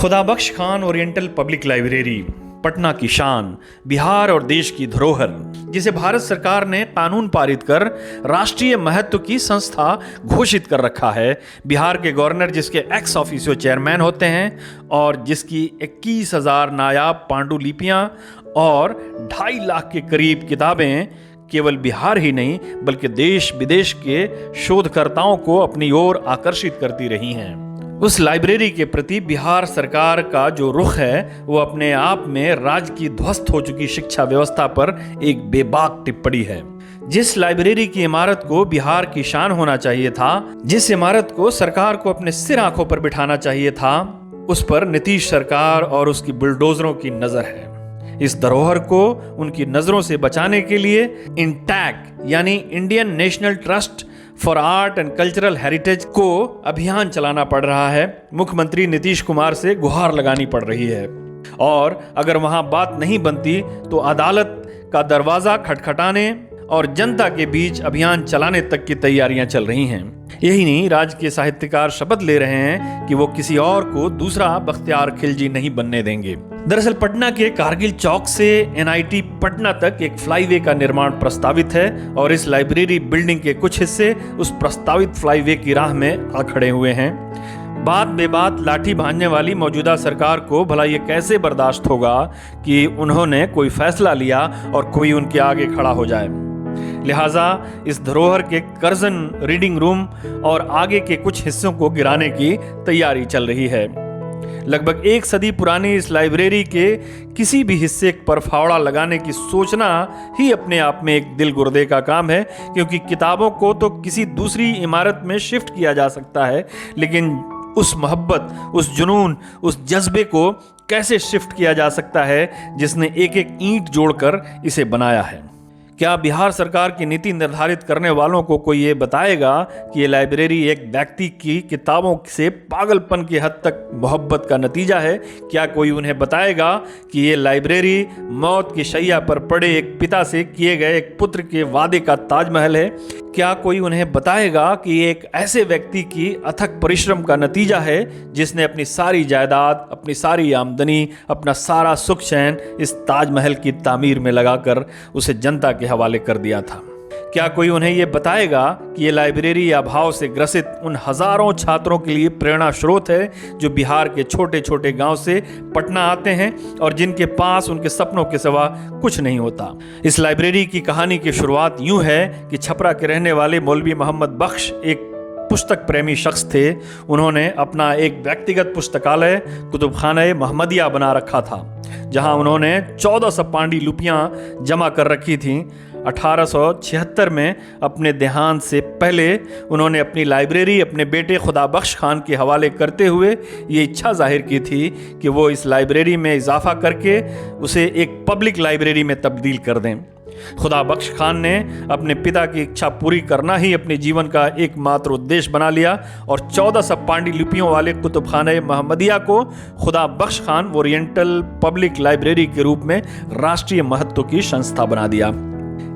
Khudabakhsh Khan oriental public library Patna की शान, बिहार और देश की धरोहर, जिसे भारत सरकार ने कानून पारित कर राष्ट्रीय महत्व की संस्था घोषित कर रखा है। बिहार के गवर्नर जिसके एक्स ऑफिसियो चेयरमैन होते हैं और जिसकी 21,000 नायाब पांडुलिपियां और 2.5 लाख के करीब किताबें केवल बिहार ही नहीं बल्कि देश विदेश के शोधकर्ताओं को अपनी ओर आकर्षित करती रही हैं। उस लाइब्रेरी के प्रति बिहार सरकार का जो रुख है वो अपने आप में राज्य की ध्वस्त हो चुकी शिक्षा व्यवस्था पर एक बेबाक टिप्पणी है। जिस लाइब्रेरी की इमारत को बिहार की शान होना चाहिए था, जिस इमारत को सरकार को अपने सिर आंखों पर बिठाना चाहिए था, उस पर नीतीश सरकार और उसकी बुलडोजरों की नजर है। इस धरोहर को उनकी नजरों से बचाने के लिए इंटैक यानी Indian national trust for art and cultural heritage को अभियान चलाना पड़ रहा है। मुख्यमंत्री नीतीश कुमार से गुहार लगानी पड़ रही है और अगर वहां बात नहीं बनती तो अदालत का दरवाजा खटखटाने और जनता के बीच अभियान चलाने तक की तैयारियां चल रही हैं। यही नहीं, राज्य के साहित्यकार शपथ ले रहे हैं कि वो किसी और को दूसरा बख्तियार खिलजी नहीं बनने देंगे। दरअसल पटना के कारगिल चौक से NIT पटना तक एक फ्लाईवे का निर्माण प्रस्तावित है और इस लाइब्रेरी बिल्डिंग के कुछ हिस्से उस प्रस्तावित फ्लाईवे की राह में आ खड़े हुए हैं। बात बेबात लाठी भांजने वाली मौजूदा सरकार को भला ये कैसे बर्दाश्त होगा कि उन्होंने कोई फैसला लिया और कोई उनके आगे खड़ा हो जाए। लिहाजा इस धरोहर के कर्जन रीडिंग रूम और आगे के कुछ हिस्सों को गिराने की तैयारी चल रही है। लगभग 1 सदी पुरानी इस लाइब्रेरी के किसी भी हिस्से पर फावड़ा लगाने की सोचना ही अपने आप में एक दिल गुर्दे का काम है, क्योंकि किताबों को तो किसी दूसरी इमारत में शिफ्ट किया जा सकता है, लेकिन उस मोहब्बत, उस जुनून, उस जज्बे को कैसे शिफ्ट किया जा सकता है जिसने एक एक ईंट जोड़कर इसे बनाया है। क्या बिहार सरकार की नीति निर्धारित करने वालों को कोई ये बताएगा कि ये लाइब्रेरी एक व्यक्ति की किताबों से पागलपन की हद तक मोहब्बत का नतीजा है? क्या कोई उन्हें बताएगा कि ये लाइब्रेरी मौत की शैया पर पड़े एक पिता से किए गए एक पुत्र के वादे का ताजमहल है? क्या कोई उन्हें बताएगा कि ये एक ऐसे व्यक्ति की अथक परिश्रम का नतीजा है जिसने अपनी सारी जायदाद, अपनी सारी आमदनी, अपना सारा सुख चैन इस ताजमहल की तामीर में लगाकर उसे जनता के हवाले कर दिया था? क्या कोई उन्हें यह बताएगा कि ये लाइब्रेरी अभाव से ग्रसित उन हजारों छात्रों के लिए प्रेरणा स्रोत है जो बिहार के छोटे छोटे गांव से पटना आते हैं और जिनके पास उनके सपनों के सिवा कुछ नहीं होता? इस लाइब्रेरी की कहानी की शुरुआत यूं है कि छपरा के रहने वाले मौलवी मोहम्मद बख्श एक पुस्तक प्रेमी शख्स थे। उन्होंने अपना एक व्यक्तिगत पुस्तकालय कुतुबखाना मोहम्मदिया बना रखा था, जहां उन्होंने 1400 पांडुलिपियां जमा कर रखी थीं। 1876 में अपने देहांत से पहले उन्होंने अपनी लाइब्रेरी अपने बेटे खुदाबख्श खान के हवाले करते हुए ये इच्छा जाहिर की थी कि वो इस लाइब्रेरी में इजाफा करके उसे एक पब्लिक लाइब्रेरी में तब्दील कर दें। खुदाबख्श खान ने अपने पिता की इच्छा पूरी करना ही अपने जीवन का एकमात्र उद्देश्य बना लिया और 1400 पांडुलिपियों वाले कुतुबखाना मोहम्मदिया को Khudabakhsh Khan oriental public library के रूप में राष्ट्रीय महत्व की संस्था बना दिया।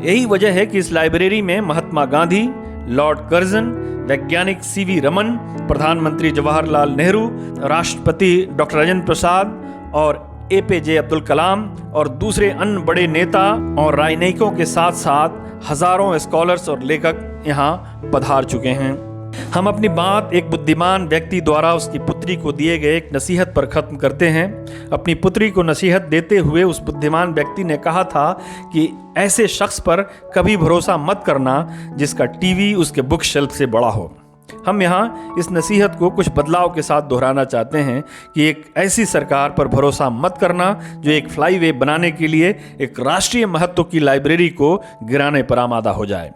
यही वजह है कि इस लाइब्रेरी में महात्मा गांधी, लॉर्ड कर्जन, वैज्ञानिक CV रमन, प्रधानमंत्री जवाहरलाल नेहरू, राष्ट्रपति डॉक्टर राजेंद्र प्रसाद और APJ अब्दुल कलाम और दूसरे अन्य बड़े नेता और राजनयिकों के साथ साथ हजारों स्कॉलर्स और लेखक यहाँ पधार चुके हैं। हम अपनी बात एक बुद्धिमान व्यक्ति द्वारा उसकी पुत्री को दिए गए एक नसीहत पर खत्म करते हैं। अपनी पुत्री को नसीहत देते हुए उस बुद्धिमान व्यक्ति ने कहा था कि ऐसे शख्स पर कभी भरोसा मत करना जिसका TV उसके बुक शेल्फ से बड़ा हो। हम यहाँ इस नसीहत को कुछ बदलाव के साथ दोहराना चाहते हैं कि एक ऐसी सरकार पर भरोसा मत करना जो एक फ्लाईवे बनाने के लिए एक राष्ट्रीय महत्व की लाइब्रेरी को गिराने पर आमादा हो जाए।